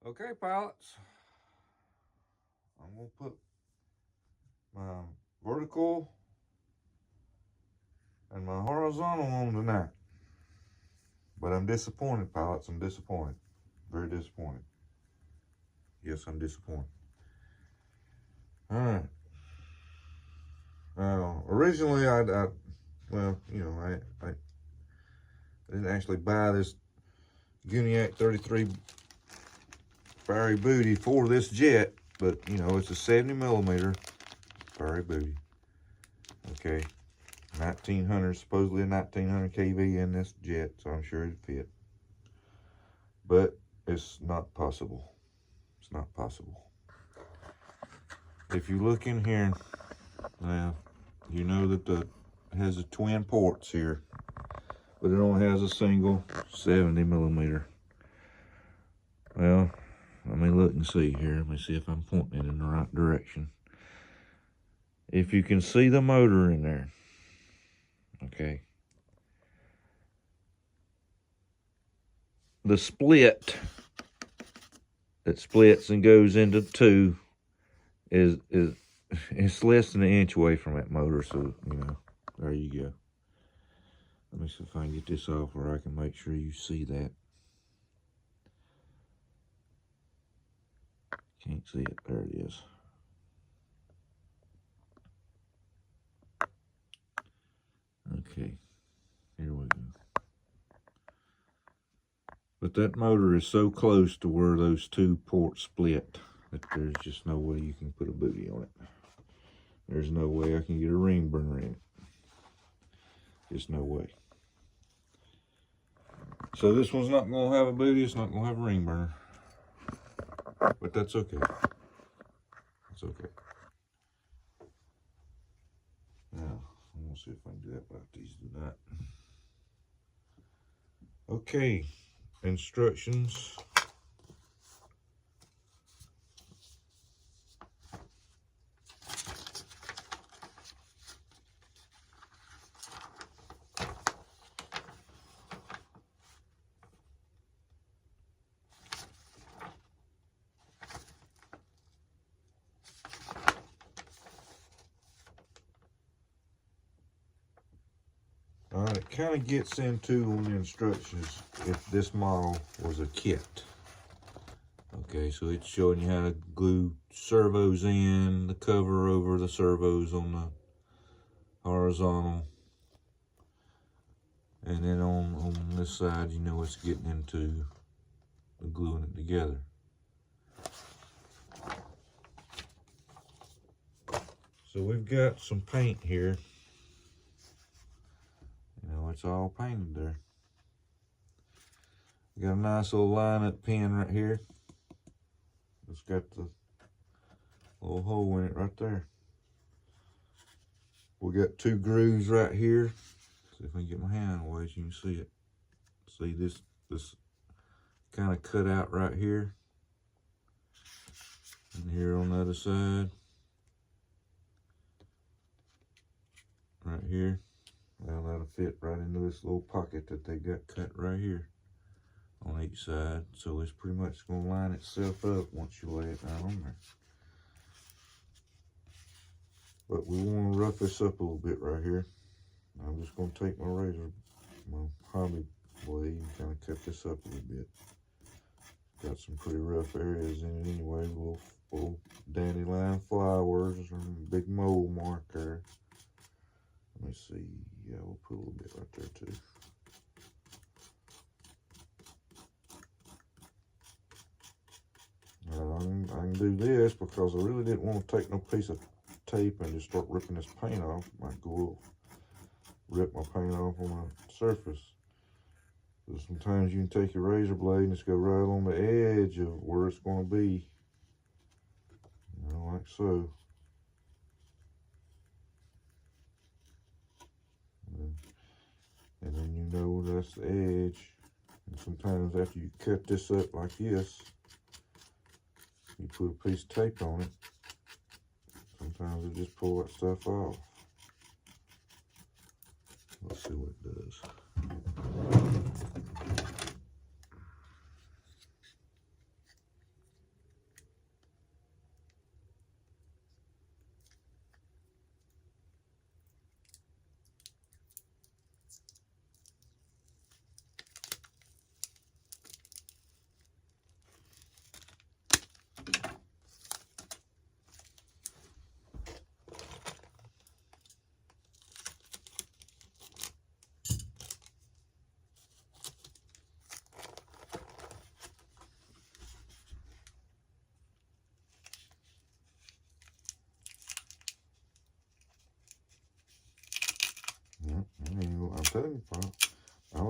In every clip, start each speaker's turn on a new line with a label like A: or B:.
A: Okay, pilots. I'm going to put my vertical and my horizontal on tonight. But I'm disappointed, pilots. I'm disappointed. Very disappointed. Yes, I'm disappointed. All right. Originally, I didn't actually buy this Yak-130 fiery booty for this jet, but it's a 70mm fiery booty. Okay, 1900, supposedly a 1900 kV in this jet, so I'm sure it'd fit. But it's not possible. It's not possible. If you look in here, now you know that it has the twin ports here, but it only has a single 70mm. Well, let me look and see here. Let me see if I'm pointing it in the right direction. If you can see the motor in there, okay. The split that splits and goes into two is it's less than an inch away from that motor, so there you go. Let me see if I can get this off where I can make sure you see that. Can't see it. There it is. Okay, here we go. But that motor is so close to where those two ports split that there's just no way you can put a booty on it. There's no way I can get a ring burner in it. Just no way. So this one's not going to have a booty. It's not going to have a ring burner. But that's okay. That's okay. Now, I'm going to see if I can do that without these do that. Okay. Instructions. Alright, it kind of gets into on the instructions if this model was a kit. Okay, so it's showing you how to glue servos in, the cover over the servos on the horizontal. And then on this side, it's getting into the gluing it together. So we've got some paint here. It's all painted there. We got a nice little line-up pin right here. It's got the little hole in it right there. We got two grooves right here. See if I can get my hand away so you can see it. See this kind of cut out right here. And here on the other side. Right here. Well, that'll fit right into this little pocket that they got cut right here on each side. So it's pretty much going to line itself up once you lay it down on there. But we want to rough this up a little bit right here. I'm just going to take my razor, my hobby blade, and kind of cut this up a little bit. Got some pretty rough areas in it anyway. Little dandelion flowers and big mole mark there. Let me see. Yeah, we'll put a little bit right there too. I can do this because I really didn't want to take no piece of tape and just start ripping this paint off. Might go rip my paint off on my surface. So sometimes you can take your razor blade and just go right on the edge of where it's going to be. Like so. And then that's the edge. And sometimes after you cut this up like this, you put a piece of tape on it. Sometimes it just pull that stuff off. Let's see what it does.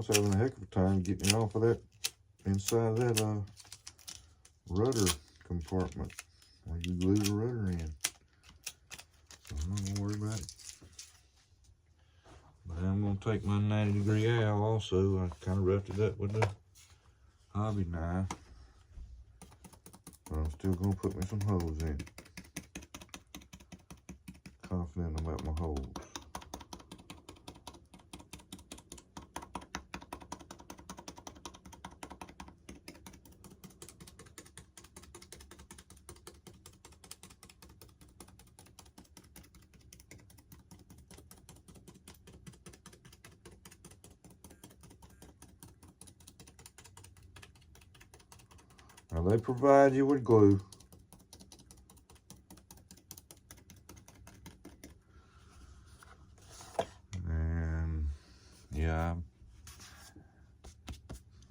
A: was having a heck of a time getting it off of that, inside of that rudder compartment where you glue the rudder in. So I'm not gonna worry about it. But I'm gonna take my 90-degree owl also. I kind of roughed it up with the hobby knife. But I'm still gonna put me some holes in it. Confident about my holes. Now they provide you with glue. And yeah,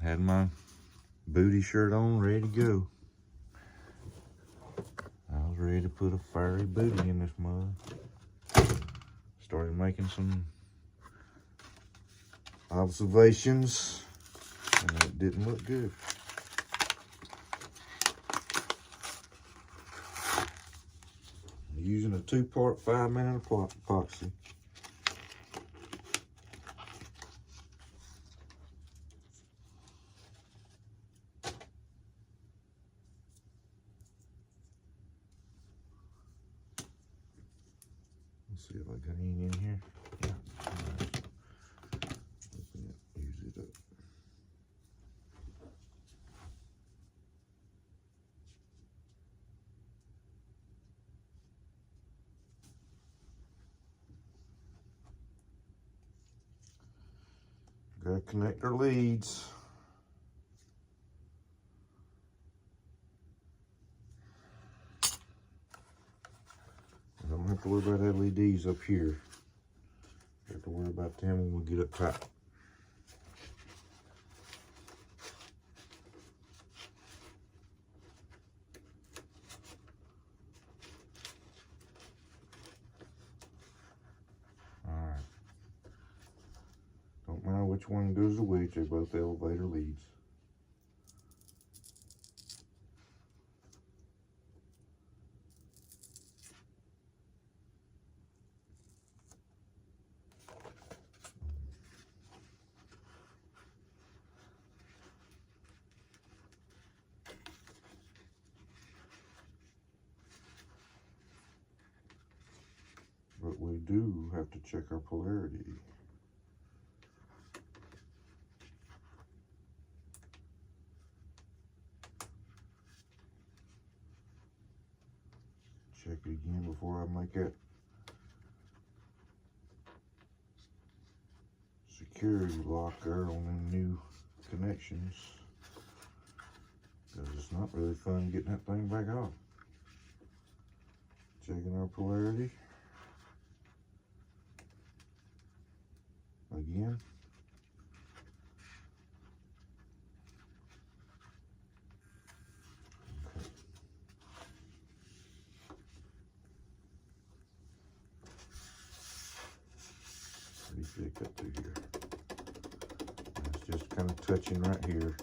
A: I had my booty shirt on, ready to go. I was ready to put a fiery booty in this mud. Started making some observations, and it didn't look good. Using a 2-part 5-minute epoxy. Let's see if I got any in here. Yeah. Right. Open it, use it up. Gotta connect our leads. I don't have to worry about LEDs up here. I have to worry about them when we get up top. Alright. Don't mind which one goes to which, they're both elevator leads. But we do have to check our polarity. Check it again before I make that security lock there on them new connections. Because it's not really fun getting that thing back off. Checking our polarity. Again. Okay. Pretty thick up through here. And it's just kind of touching right here.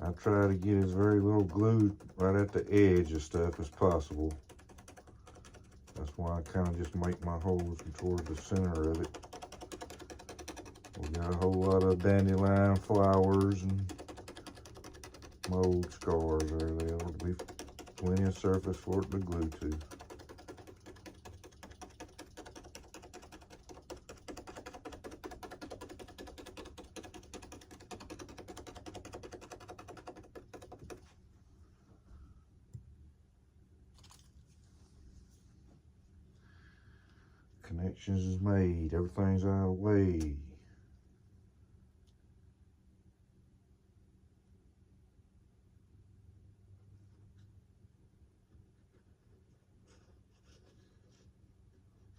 A: I try to get as very little glue right at the edge of stuff as possible. That's why I kind of just make my holes toward the center of it. We got a whole lot of dandelion flowers and mold scars there. There'll be plenty of surface for it to glue to. Connections is made, everything's out of the way.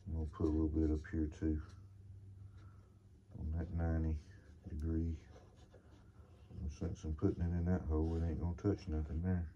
A: I'm gonna put a little bit up here too, on that 90-degree. Since I'm putting it in that hole, it ain't gonna touch nothing there.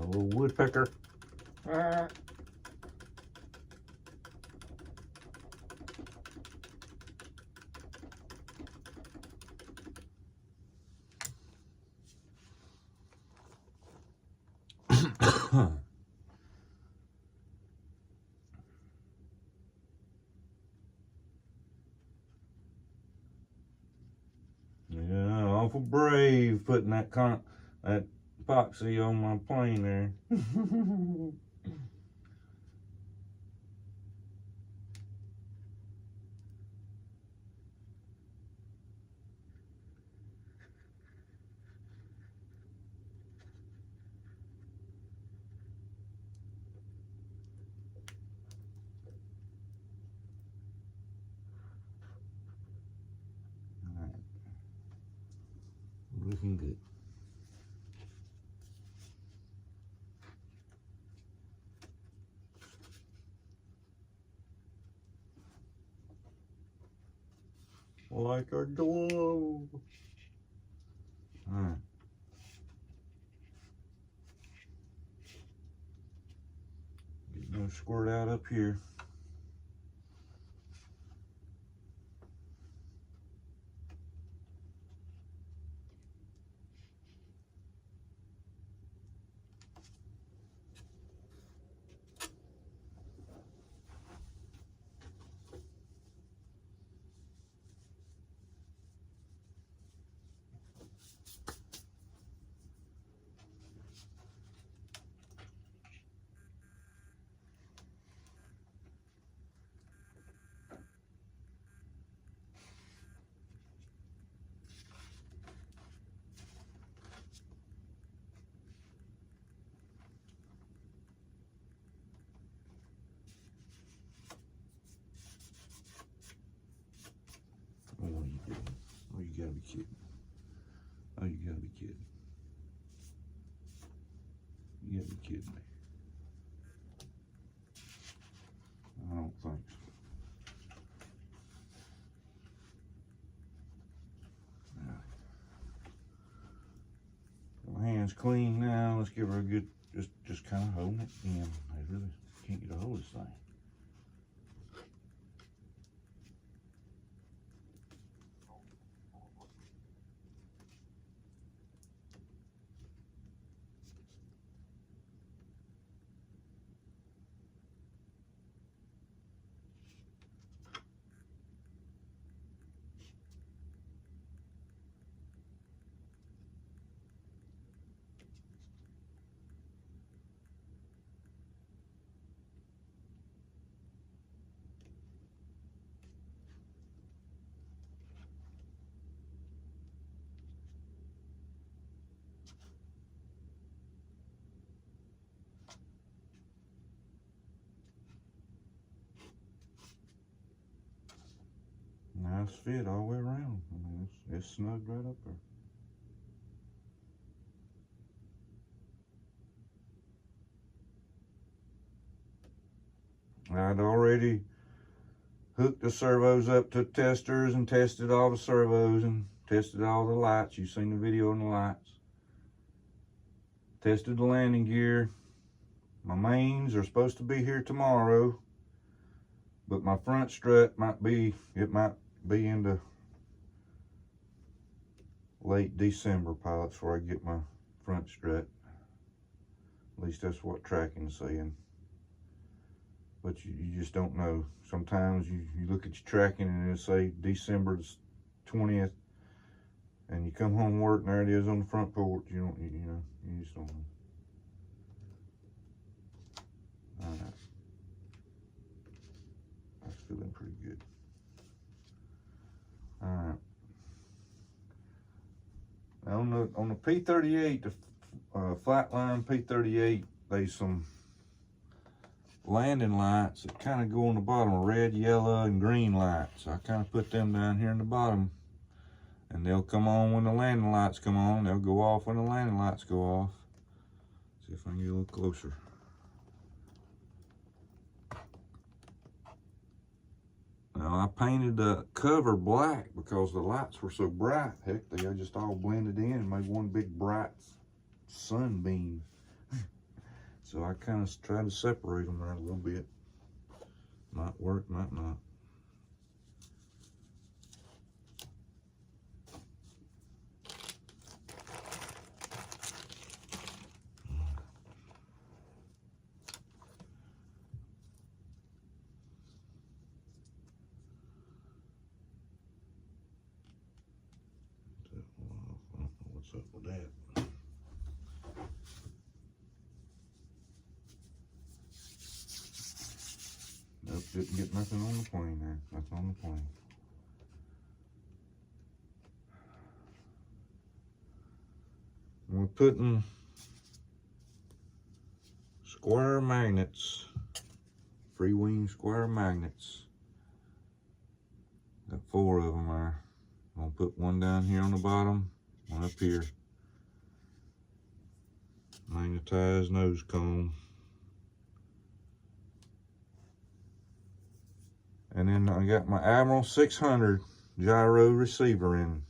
A: A little woodpecker. Yeah, awful brave putting that epoxy on my plane there. Looking good. Like a glove. Alright. Get no squirt out up here. Oh, what are you doing? Oh, you gotta be kidding. Oh, you gotta be kidding. You gotta be kidding me. I don't think so. My hand's clean now. Let's give her a good, just kind of holding it in. I really can't get a hold of this thing. Nice fit all the way around. I mean, it's snug right up there. I'd already hooked the servos up to testers and tested all the servos and tested all the lights. You've seen the video on the lights. Tested the landing gear. My mains are supposed to be here tomorrow, but my front strut might be into late December, pilots, before I get my front strut. At least that's what tracking's saying. But you just don't know. Sometimes you look at your tracking and it'll say December 20th, and you come home work and there it is on the front porch. You just don't know. All right. That's feeling pretty good. All right. Now on the P38, the flatline P38, there's some landing lights that kind of go on the bottom, red, yellow, and green lights. I kind of put them down here in the bottom, and they'll come on when the landing lights come on. They'll go off when the landing lights go off. See if I can get a little closer. Now I painted the cover black because the lights were so bright. Heck, they just all blended in and made one big bright sunbeam. So I kind of tried to separate them there a little bit. Might work, might not. What's up with that? Nope, didn't get nothing on the plane there. Nothing on the plane. We're putting square magnets, Freewing square magnets. Got 4 of them there. I'm gonna put one down here on the bottom, one up here. Magnetized nose cone. And then I got my Admiral 600 gyro receiver in.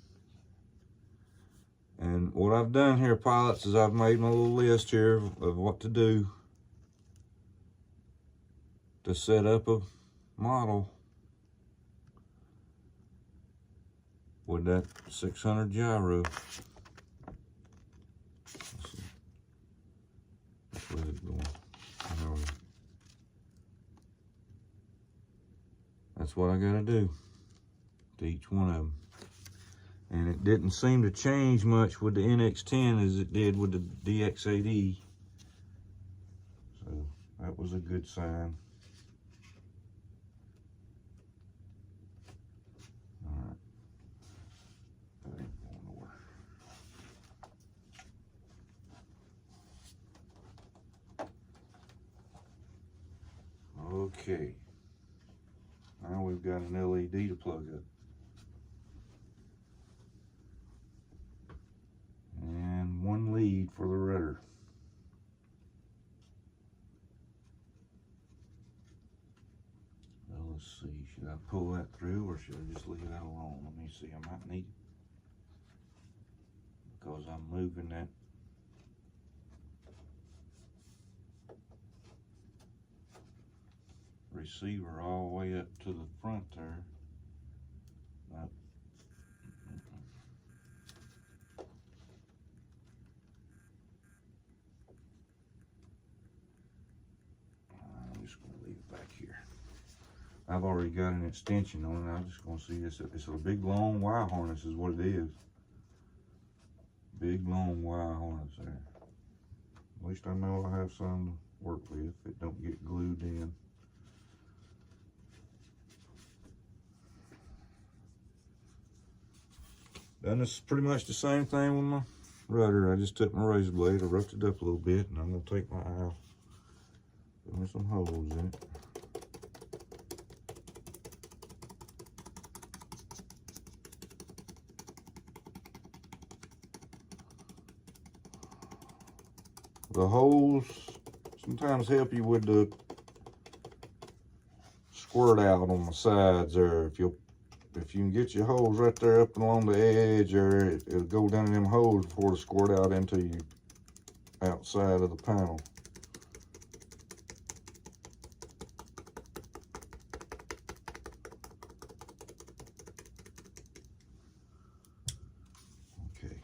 A: And what I've done here, pilots, is I've made my little list here of what to do to set up a model with that 600 gyro. Let's see. Where's it going? That's what I gotta do to each one of them. And it didn't seem to change much with the NX10 as it did with the DX8E. So that was a good sign. All right. That ain't going nowhere. Okay. Now we've got an LED to plug up. And one lead for the rudder. Well, let's see, should I pull that through or should I just leave that alone? Let me see, I might need it. Because I'm moving that receiver all the way up to the front there. I'm just going to leave it back here. I've already got an extension on it. I'm just going to see this. It's a big long wire harness is what it is. Big long wire harness there. At least I know I have some to work with. It don't get glued in. Done this pretty much the same thing with my rudder. I just took my razor blade, I roughed it up a little bit, and I'm gonna take my aisle, put me some holes in it. The holes sometimes help you with the squirt out on the sides there. If you can get your holes right there up along the edge, or it'll go down in them holes before the squirt out into you outside of the panel. Okay.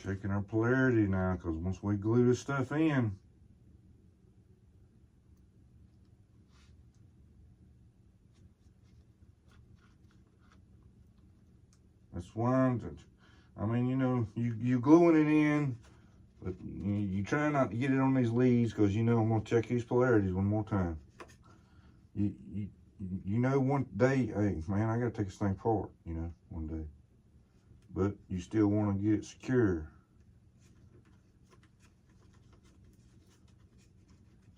A: Checking our polarity now, because once we glue this stuff in, that's why I mean, you know, you gluing it in, but you try not to get it on these leads, because you know I'm going to check these polarities one more time. You know, one day, hey man, I got to take this thing apart, you know, one day. But you still want to get it secure.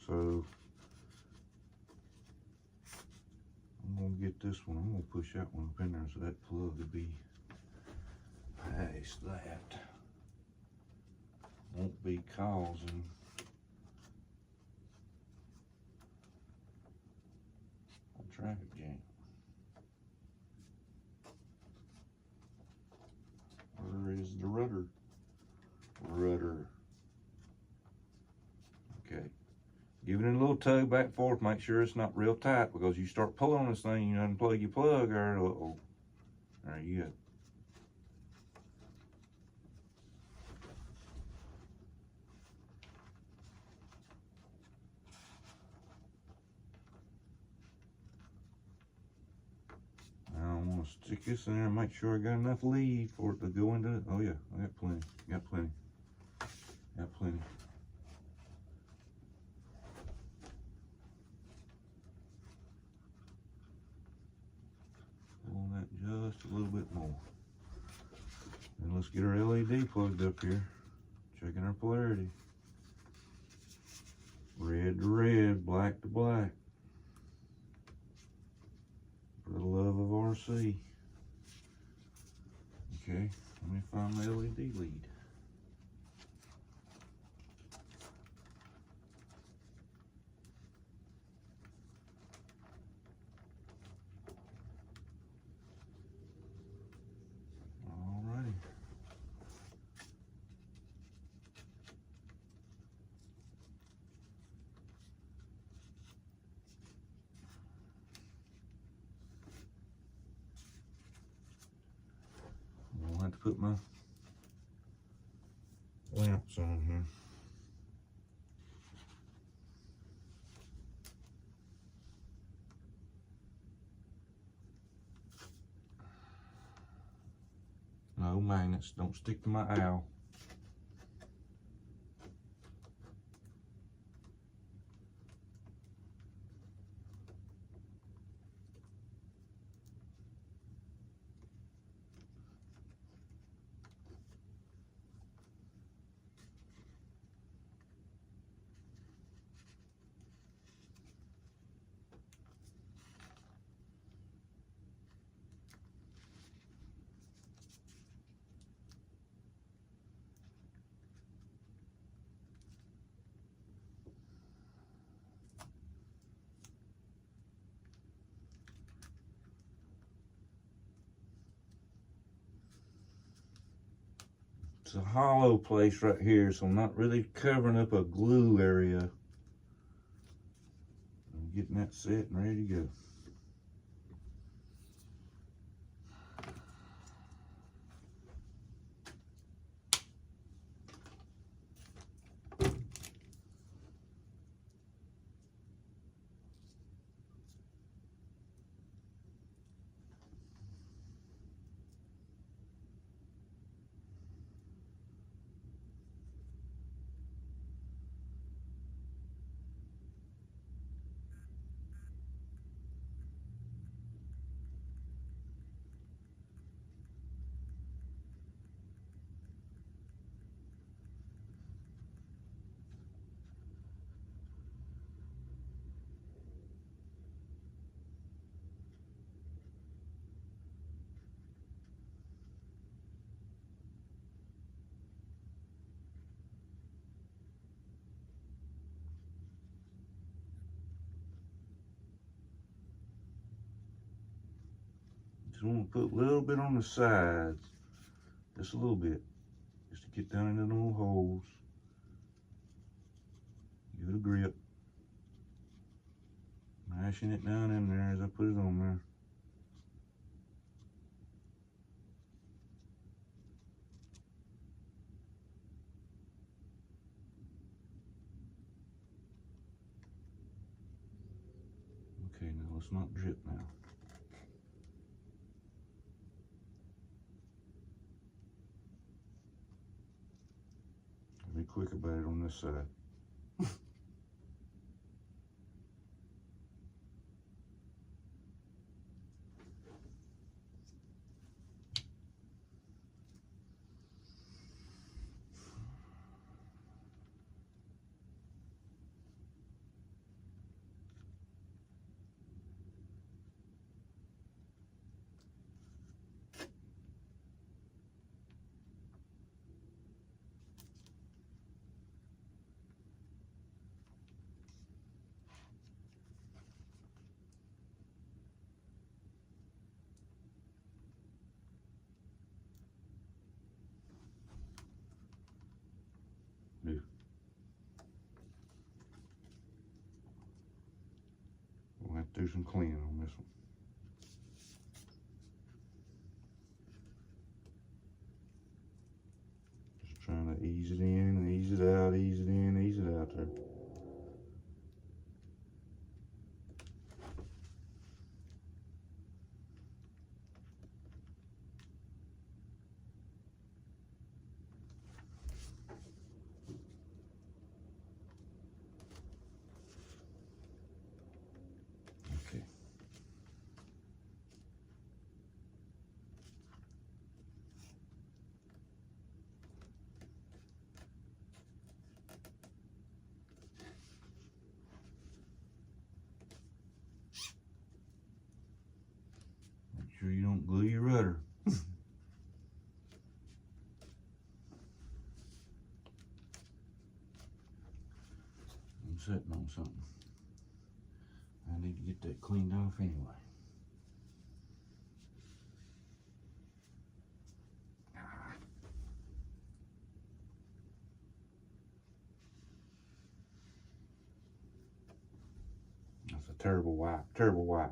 A: So I'm gonna get this one. I'm gonna push that one up in there so that plug will be past that. won't be causing a traffic jam. Where is the rudder? Rudder. Okay. Give it a little tug back and forth. Make sure it's not real tight, because you start pulling on this thing, you unplug your plug, or uh-oh. There you go. Now I'm gonna stick this in there and make sure I got enough lead for it to go into it. Oh yeah, I got plenty. Got plenty. Got plenty. Pull that just a little bit more. And let's get our LED plugged up here. Checking our polarity. Red to red, black to black. For the love of RC. Okay, let me find my LED lead. Alrighty. I'll have to put my lamps on here. No magnets, don't stick to my owl. It's a hollow place right here, so I'm not really covering up a glue area. I'm getting that set and ready to go. Just want to put a little bit on the sides, just a little bit, just to get down into the little holes. Give it a grip. Mashing it down in there as I put it on there. Okay, now let's not drip now. Be quick about it on this side. do some cleaning on this one. Just trying to ease it in and ease it out, ease it in, ease it out there. Okay. Make sure you don't glue your rudder. I'm sitting on something. I need to get that cleaned off anyway. That's a terrible wipe, terrible wipe.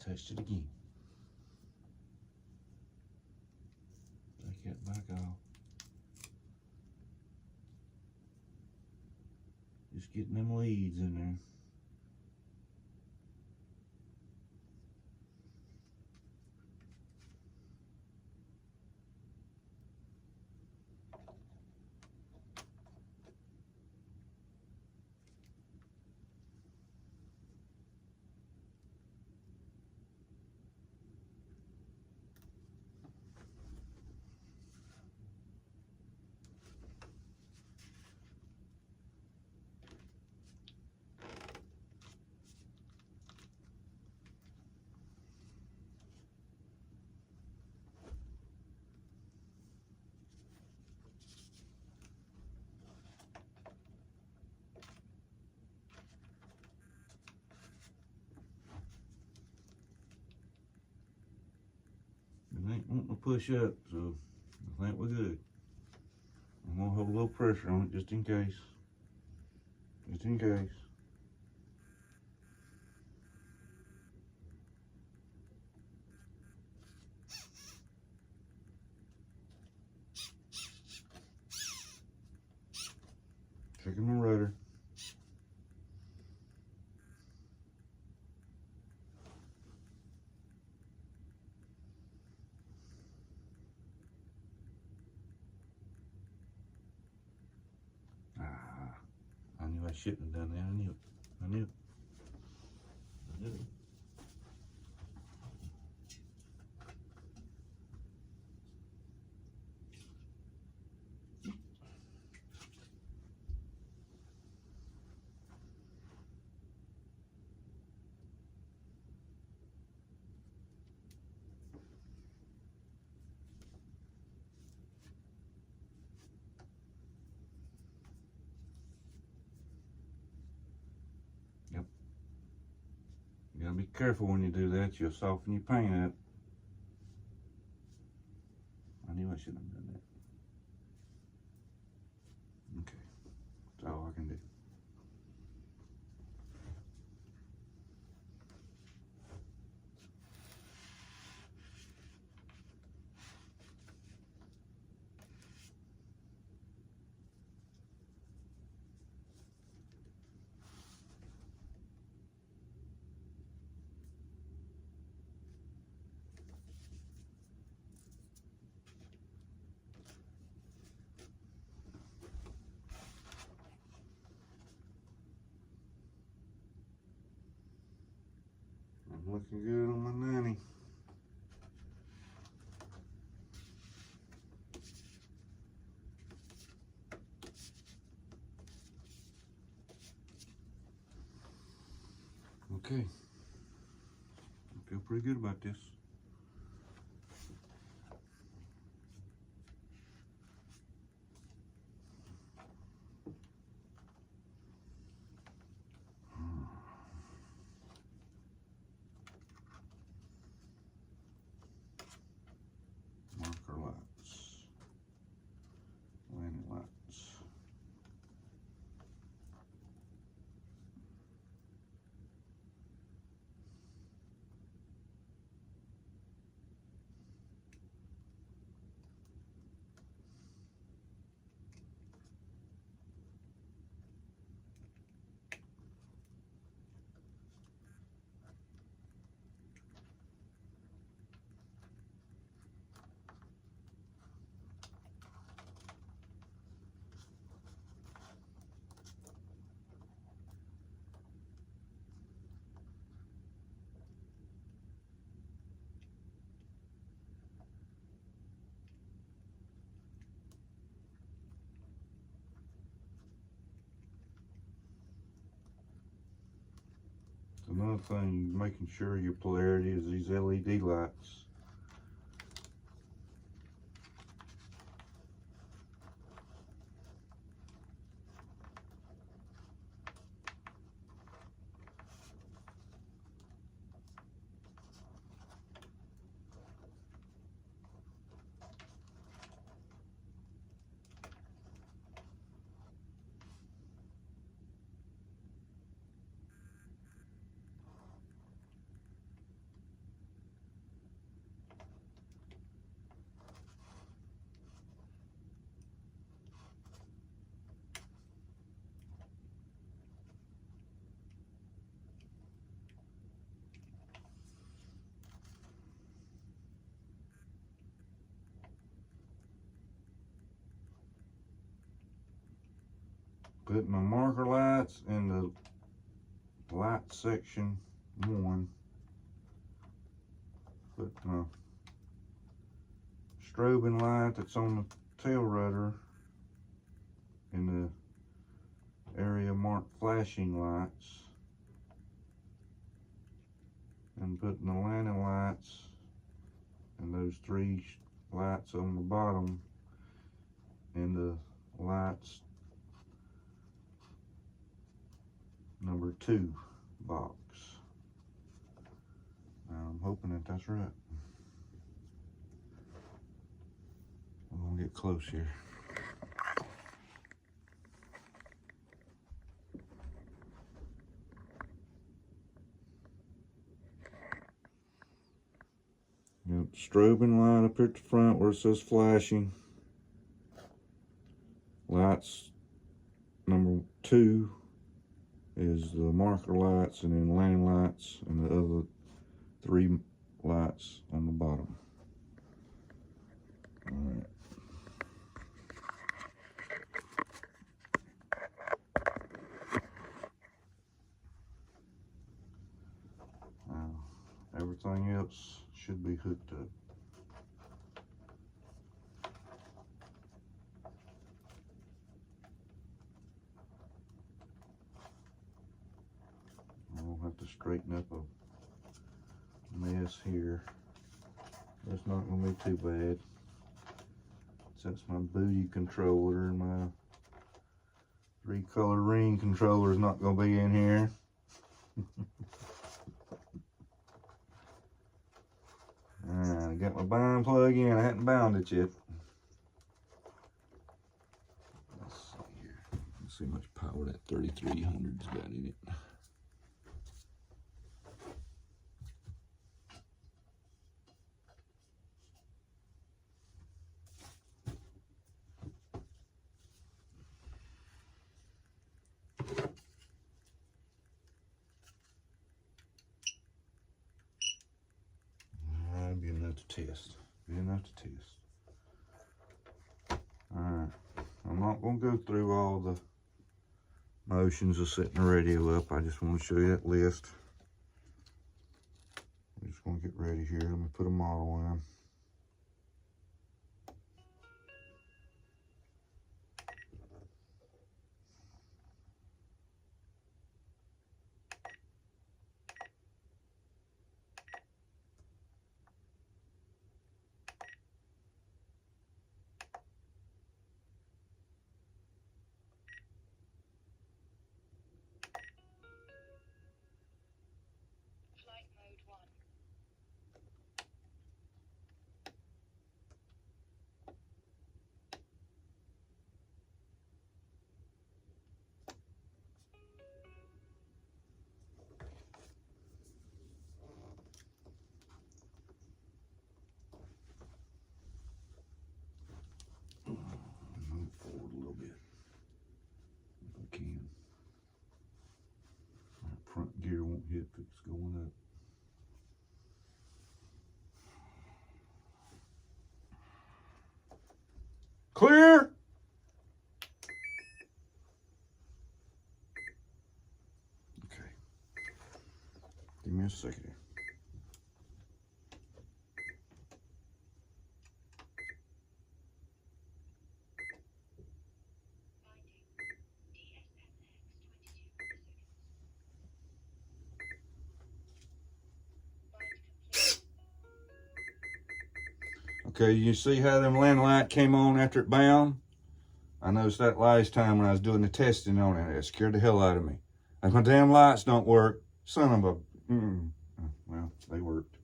A: Touched it again. Take that back off. Just getting them leads in there. It ain't wanting to push up, so I think we're good. I'm gonna hold a little pressure on it just in case. Just in case. Checking my rudder. I knew I shouldn't have done that. I knew it. I knew it. I knew it. Yep. You gotta be careful when you do that. You'll soften your paint up. I knew I shouldn't have done that. Okay. That's all I can do. Looking good on my 90. Okay. I feel pretty good about this. Marker lights. Landing lights. Another thing, making sure your polarity is these LED lights. Putting my marker lights in the light section 1. Put my strobing light that's on the tail rudder in the area marked flashing lights. And putting the landing lights and those 3 lights on the bottom in the lights number 2 box. I'm hoping that that's right. I'm gonna get close here. Yep, strobing light up here at the front where it says flashing. Lights number 2 is the marker lights, and then landing lights, and the other 3 lights on the bottom. All right. Now, everything else should be hooked up. I'll have to straighten up a mess here. It's not going to be too bad, since my booty controller and my 3-color ring controller is not going to be in here. Alright, I got my bind plug in. I hadn't bound it yet. Let's see here. Let's see how much power that 3300's got in it. Be enough to test. Be enough to test. Alright. I'm not going to go through all the motions of setting the radio up. I just want to show you that list. I'm just going to get ready here. Let me put a model in. Move forward a little bit if I can. That front gear won't hit if it's going up. Clear! Okay. Give me a second here. Okay, you see how them land light came on after it bound? I noticed that last time when I was doing the testing on it. It scared the hell out of me. Like, my damn lights don't work. Son of a... Well, they worked.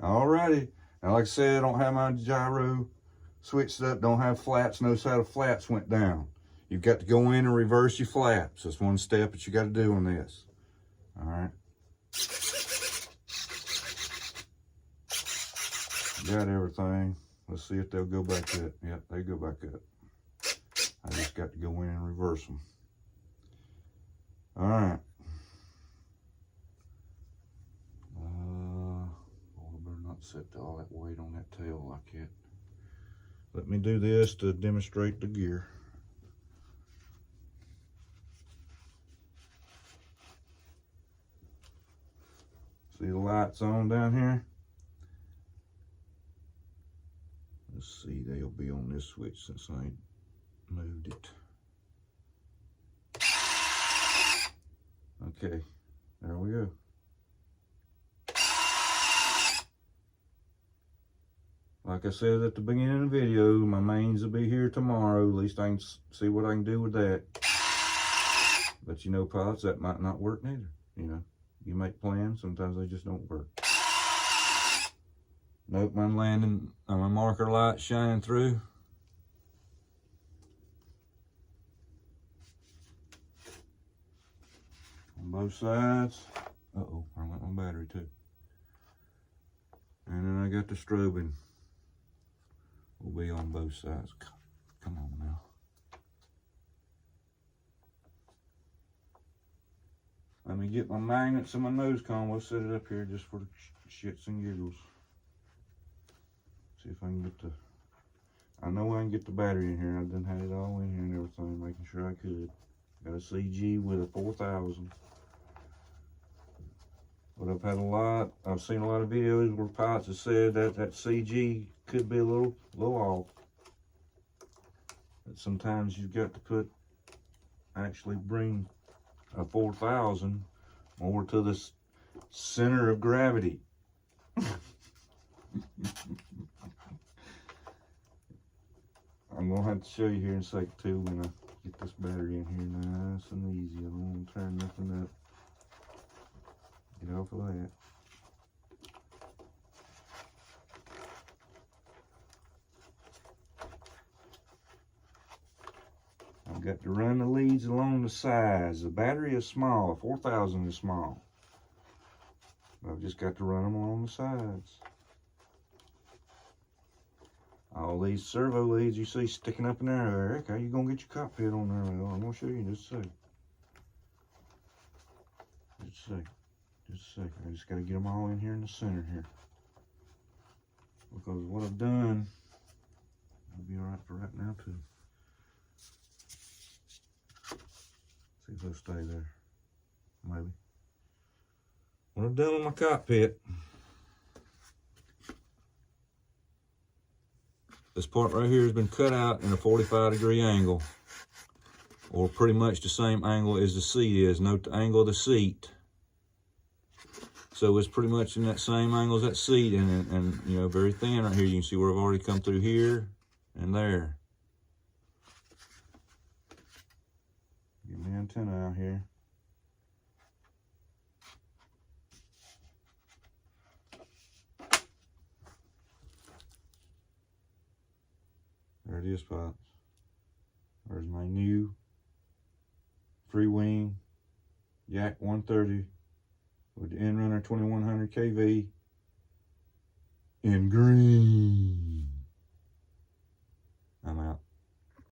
A: Alrighty. Now, like I said, I don't have my gyro switched up. Don't have flaps. Notice how the flaps went down. You've got to go in and reverse your flaps. That's one step that you got to do on this. Alright. Got everything. Let's see if they'll go back up. Yep, they go back up. I just got to go in and reverse them. Alright. I better not set all that weight on that tail like that. Let me do this to demonstrate the gear. See the lights on down here? Let's see, they'll be on this switch since I ain't moved it. Okay, there we go. Like I said at the beginning of the video, my mains will be here tomorrow. At least I can see what I can do with that. But you know, pilots, that might not work neither. You know, you make plans, sometimes they just don't work. Nope, my landing, my marker light shining through. On both sides. Uh-oh, I went my battery too. And then I got the strobing. Will be on both sides. Come on now. Let me get my magnets and my nose cone. We'll set it up here just for the shits and giggles. See if I can get the, I know I can get the battery in here. I done had it all in here and everything, making sure I could. Got a CG with a 4000. But I've seen a lot of videos where pilots have said that that CG could be a little off. That sometimes you've got to actually bring a 4000 more to the center of gravity. I'm gonna have to show you here in a second too when I get this battery in here nice and easy. I don't want to turn nothing up. Get off of that. I've got to run the leads along the sides. The battery is small, 4000 is small. I've just got to run them along the sides. All these servo leads you see sticking up in there, Eric, how you gonna get your cockpit on there? Well, I'm gonna show you in just a second. Just a second. Just a second. I just gotta get them all in here in the center here. Because what I've done, I'll be alright for right now too. See if they'll stay there. Maybe. what I've done on my cockpit, this part right here has been cut out in a 45-degree angle, or pretty much the same angle as the seat is. Note the angle of the seat. So it's pretty much in that same angle as that seat, and you know, very thin right here. You can see where I've already come through here and there. Get the antenna out here. There it is, pops. There's my new Freewing Yak-130 with the Inrunner 2100 kV in green.